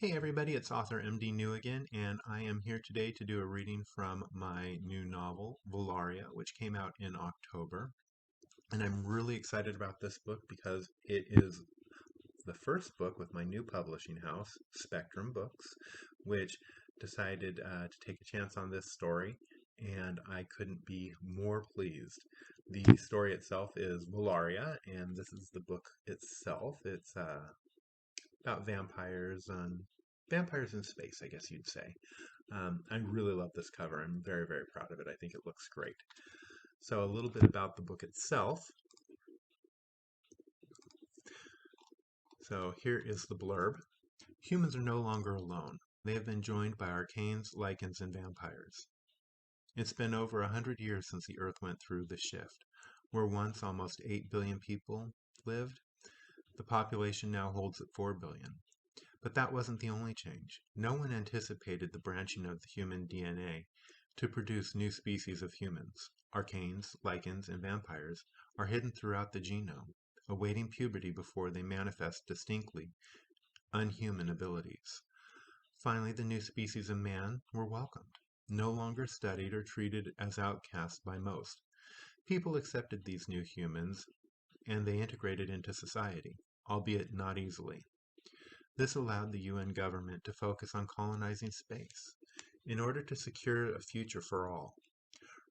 Hey everybody, it's author MD New again, and I am here today to do a reading from my new novel, Volaria, which came out in October. And I'm really excited about this book because it is the first book with my new publishing house, Spectrum Books, which decided to take a chance on this story, and I couldn't be more pleased. The story itself is Volaria, and this is the book itself. It's about vampires in space, I guess you'd say. I really love this cover. I'm very, very proud of it. I think it looks great. So a little bit about the book itself. So here is the blurb. Humans are no longer alone. They have been joined by Arcanes, Lycans, and vampires. It's been over 100 years since the Earth went through the shift. Where once almost 8 billion people lived, the population now holds at 4 billion. But that wasn't the only change. No one anticipated the branching of the human DNA to produce new species of humans. Arcanes, Lycans, and vampires are hidden throughout the genome, awaiting puberty before they manifest distinctly unhuman abilities. Finally, the new species of man were welcomed, no longer studied or treated as outcasts by most. People accepted these new humans, and they integrated into society, albeit not easily. This allowed the UN government to focus on colonizing space in order to secure a future for all.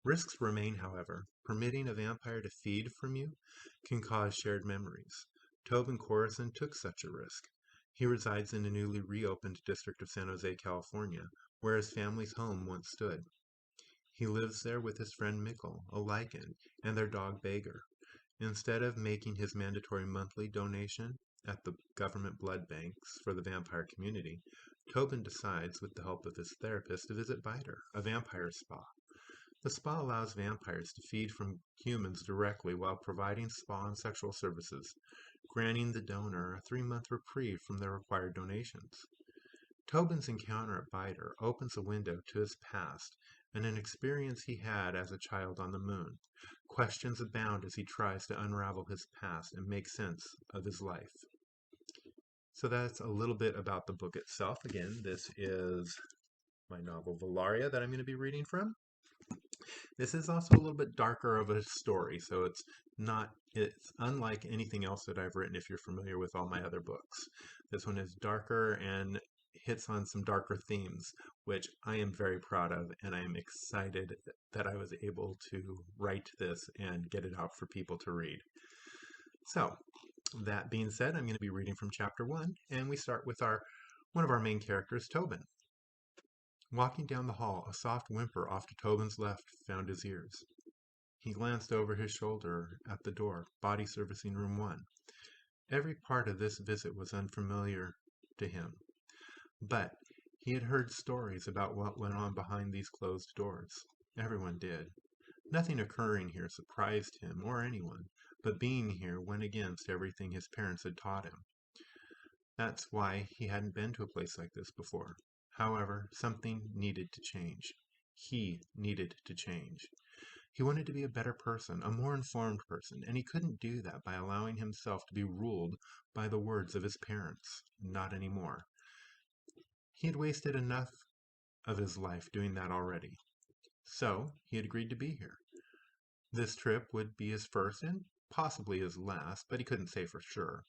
Risks remain, however. Permitting a vampire to feed from you can cause shared memories. Tobin Corison took such a risk. He resides in a newly reopened district of San Jose, California, where his family's home once stood. He lives there with his friend Mikkel, a Lycan, and their dog Bager. Instead of making his mandatory monthly donation at the government blood banks for the vampire community, Tobin decides, with the help of his therapist, to visit Biter, a vampire spa. The spa allows vampires to feed from humans directly while providing spa and sexual services, granting the donor a 3-month reprieve from their required donations. Tobin's encounter at Biter opens a window to his past and an experience he had as a child on the moon. Questions abound as he tries to unravel his past and make sense of his life. So that's a little bit about the book itself. Again, this is my novel Volaria that I'm going to be reading from. This is also a little bit darker of a story, so it's unlike anything else that I've written if you're familiar with all my other books. This one is darker and hits on some darker themes, which I am very proud of, and I am excited that I was able to write this and get it out for people to read. So, that being said, I'm going to be reading from chapter 1, and we start with one of our main characters, Tobin. Walking down the hall, a soft whimper off to Tobin's left found his ears. He glanced over his shoulder at the door, body servicing room 1. Every part of this visit was unfamiliar to him, but he had heard stories about what went on behind these closed doors. Everyone did. Nothing occurring here surprised him or anyone, but being here went against everything his parents had taught him. That's why he hadn't been to a place like this before. However, something needed to change. He needed to change. He wanted to be a better person, a more informed person, and he couldn't do that by allowing himself to be ruled by the words of his parents. Not anymore. He had wasted enough of his life doing that already. So, he had agreed to be here. This trip would be his first and possibly his last, but he couldn't say for sure.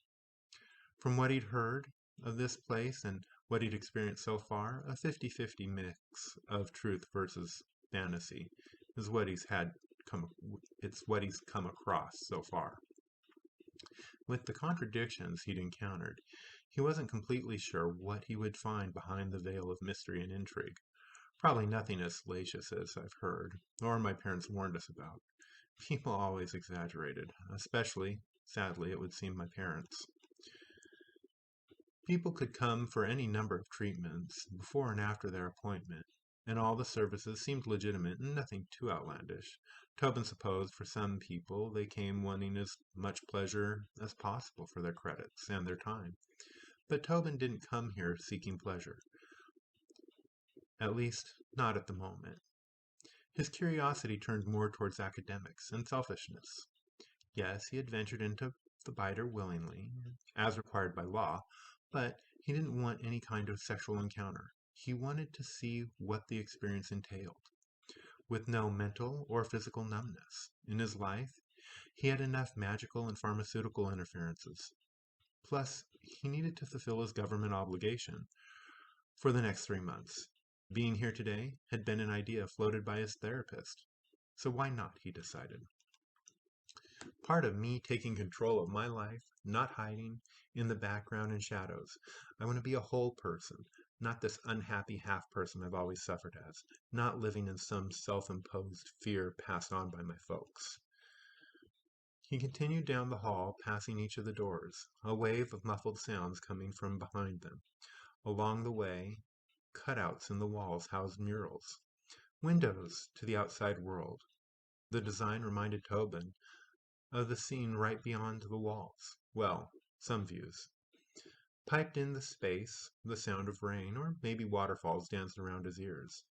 From what he'd heard of this place and what he'd experienced so far, a 50-50 mix of truth versus fantasy is what it's what he's come across so far. With the contradictions he'd encountered, he wasn't completely sure what he would find behind the veil of mystery and intrigue. Probably nothing as salacious as I've heard, or my parents warned us about. People always exaggerated, especially, sadly, it would seem my parents. People could come for any number of treatments before and after their appointment, and all the services seemed legitimate and nothing too outlandish. Tobin supposed for some people they came wanting as much pleasure as possible for their credits and their time. But Tobin didn't come here seeking pleasure. At least, not at the moment. His curiosity turned more towards academics and selfishness. Yes, he had ventured into the biter willingly, as required by law, but He didn't want any kind of sexual encounter. He wanted to see what the experience entailed, with no mental or physical numbness. In his life, he had enough magical and pharmaceutical interferences. Plus, he needed to fulfill his government obligation for the next 3 months. Being here today had been an idea floated by his therapist. So why not, he decided. Part of me taking control of my life, not hiding in the background and shadows. I want to be a whole person, not this unhappy half person I've always suffered as, not living in some self-imposed fear passed on by my folks. He continued down the hall, passing each of the doors, a wave of muffled sounds coming from behind them. Along the way, cutouts in the walls housed murals, windows to the outside world. The design reminded Tobin of the scene right beyond the walls. Well, some views. Piped in the space, the sound of rain, or maybe waterfalls danced around his ears.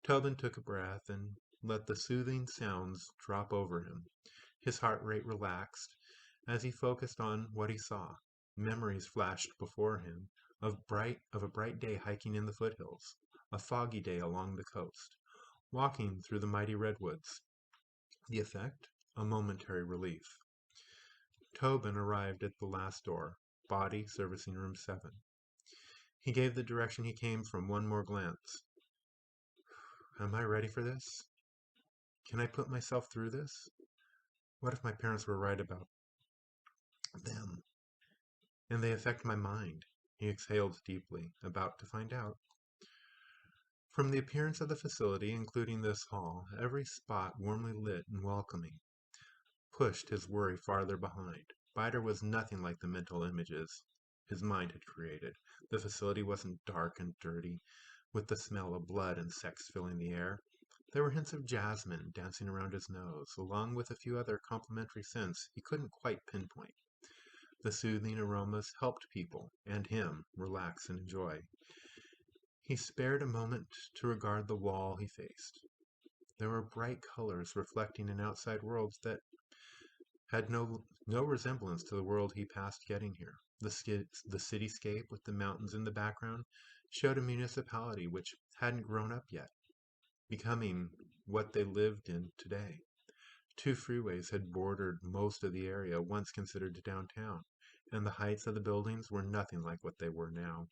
Tobin took a breath and let the soothing sounds drop over him. His heart rate relaxed as he focused on what he saw. Memories flashed before him of a bright day hiking in the foothills, a foggy day along the coast, walking through the mighty redwoods. The effect? A momentary relief. Tobin arrived at the last door, body servicing room 7. He gave the direction he came from one more glance. Am I ready for this? Can I put myself through this? What if my parents were right about them? And they affect my mind? He exhaled deeply, about to find out. From the appearance of the facility, including this hall, every spot warmly lit and welcoming, pushed his worry farther behind. Biter was nothing like the mental images his mind had created. The facility wasn't dark and dirty, with the smell of blood and sex filling the air. There were hints of jasmine dancing around his nose, along with a few other complementary scents he couldn't quite pinpoint. The soothing aromas helped people, and him, relax and enjoy. He spared a moment to regard the wall he faced. There were bright colors reflecting an outside world that had no resemblance to the world he passed getting here. The cityscape with the mountains in the background showed a municipality which hadn't grown up yet, becoming what they lived in today. 2 freeways had bordered most of the area once considered downtown, and the heights of the buildings were nothing like what they were now.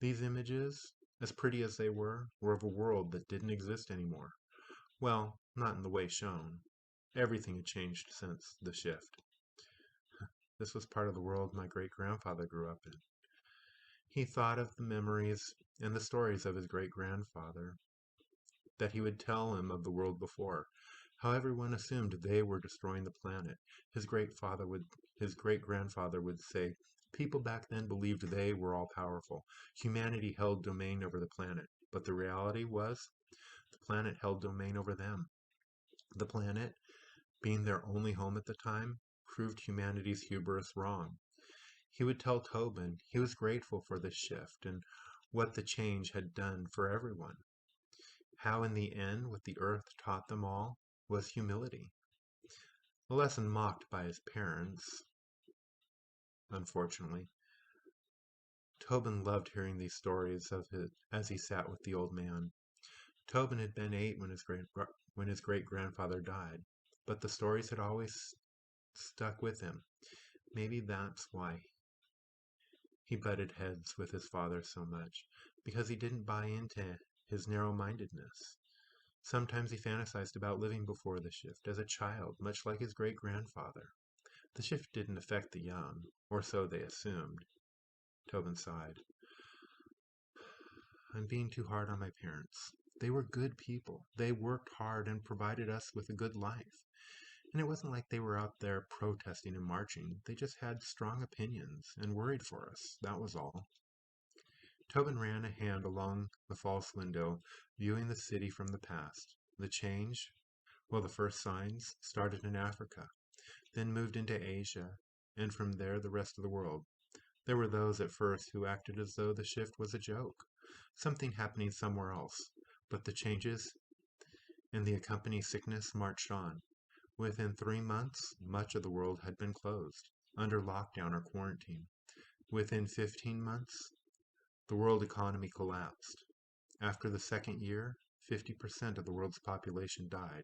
These images, as pretty as they were of a world that didn't exist anymore. Well, not in the way shown. Everything had changed since the shift. This was part of the world my great-grandfather grew up in. He thought of the memories and the stories of his great-grandfather that he would tell him of the world before, how everyone assumed they were destroying the planet. His great-grandfather would say, people back then believed they were all powerful. Humanity held domain over the planet, but the reality was the planet held domain over them. The planet, being their only home at the time, proved humanity's hubris wrong. He would tell Tobin he was grateful for this shift and what the change had done for everyone. How in the end what the earth taught them all was humility. A lesson mocked by his parents, unfortunately. Tobin loved hearing these stories as he sat with the old man. Tobin had been 8 when his great-grandfather died, but the stories had always stuck with him. Maybe that's why he butted heads with his father so much, because he didn't buy into his narrow-mindedness. Sometimes he fantasized about living before the shift as a child, much like his great-grandfather. The shift didn't affect the young, or so they assumed. Tobin sighed. I'm being too hard on my parents. They were good people. They worked hard and provided us with a good life. And it wasn't like they were out there protesting and marching. They just had strong opinions and worried for us. That was all. Tobin ran a hand along the false window, viewing the city from the past. The change? Well, the first signs started in Africa, then moved into Asia, and from there the rest of the world. There were those at first who acted as though the shift was a joke, something happening somewhere else. But the changes and the accompanying sickness marched on. Within 3 months, much of the world had been closed, under lockdown or quarantine. Within 15 months, The world economy collapsed. After the second year, 50% of the world's population died.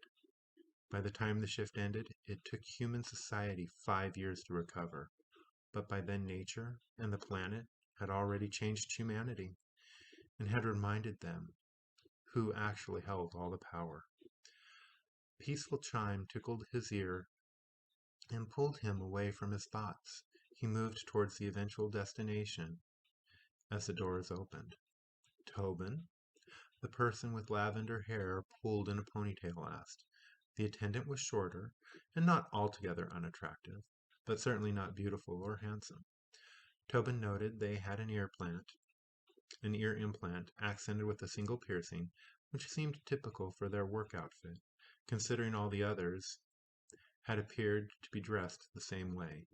By the time the shift ended, it took human society 5 years to recover. But by then nature and the planet had already changed humanity and had reminded them who actually held all the power. A peaceful chime tickled his ear and pulled him away from his thoughts. He moved towards the eventual destination as the doors opened. Tobin, the person with lavender hair pulled in a ponytail, asked. The attendant was shorter and not altogether unattractive, but certainly not beautiful or handsome. Tobin noted they had an ear implant accented with a single piercing, which seemed typical for their work outfit, considering all the others had appeared to be dressed the same way,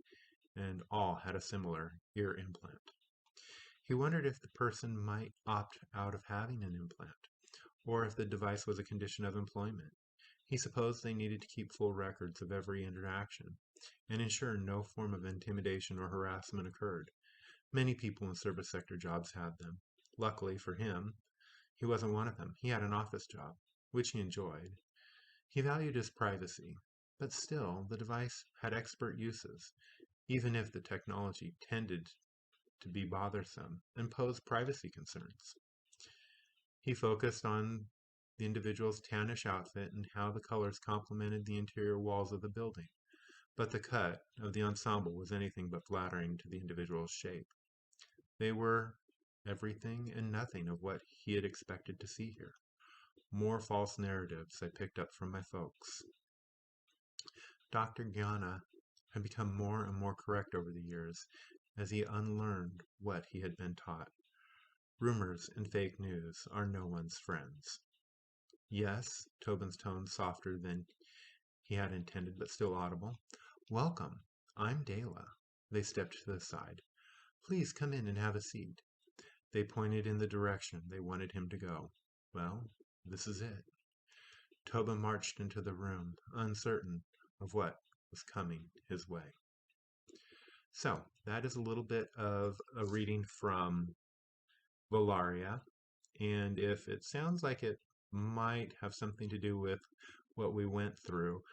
and all had a similar ear implant. He wondered if the person might opt out of having an implant, or if the device was a condition of employment. He supposed they needed to keep full records of every interaction, and ensure no form of intimidation or harassment occurred. Many people in service sector jobs had them. Luckily for him, he wasn't one of them. He had an office job, which he enjoyed. He valued his privacy, but still, the device had expert uses, even if the technology tended to be bothersome and pose privacy concerns. He focused on the individual's tannish outfit and how the colors complemented the interior walls of the building, but the cut of the ensemble was anything but flattering to the individual's shape. They were everything and nothing of what he had expected to see here. More false narratives I picked up from my folks. Dr. Gyana had become more and more correct over the years as he unlearned what he had been taught. Rumors and fake news are no one's friends. Yes, Tobin's tone softer than he had intended, but still audible. Welcome. I'm Dela. They stepped to the side. Please come in and have a seat. They pointed in the direction they wanted him to go. Well, this is it. Tobin marched into the room, uncertain of what was coming his way. So, that is a little bit of a reading from Volaria, and if it sounds like it might have something to do with what we went through,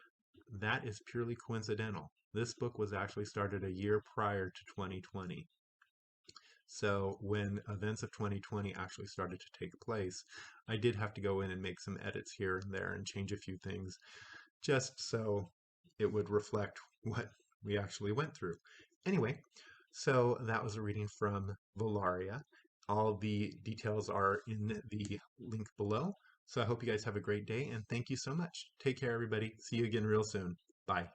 that is purely coincidental. This book was actually started a year prior to 2020. So when events of 2020 actually started to take place, I did have to go in and make some edits here and there and change a few things just so it would reflect what we actually went through. Anyway, so that was a reading from Volaria. All the details are in the link below. So I hope you guys have a great day and thank you so much. Take care, everybody. See you again real soon. Bye.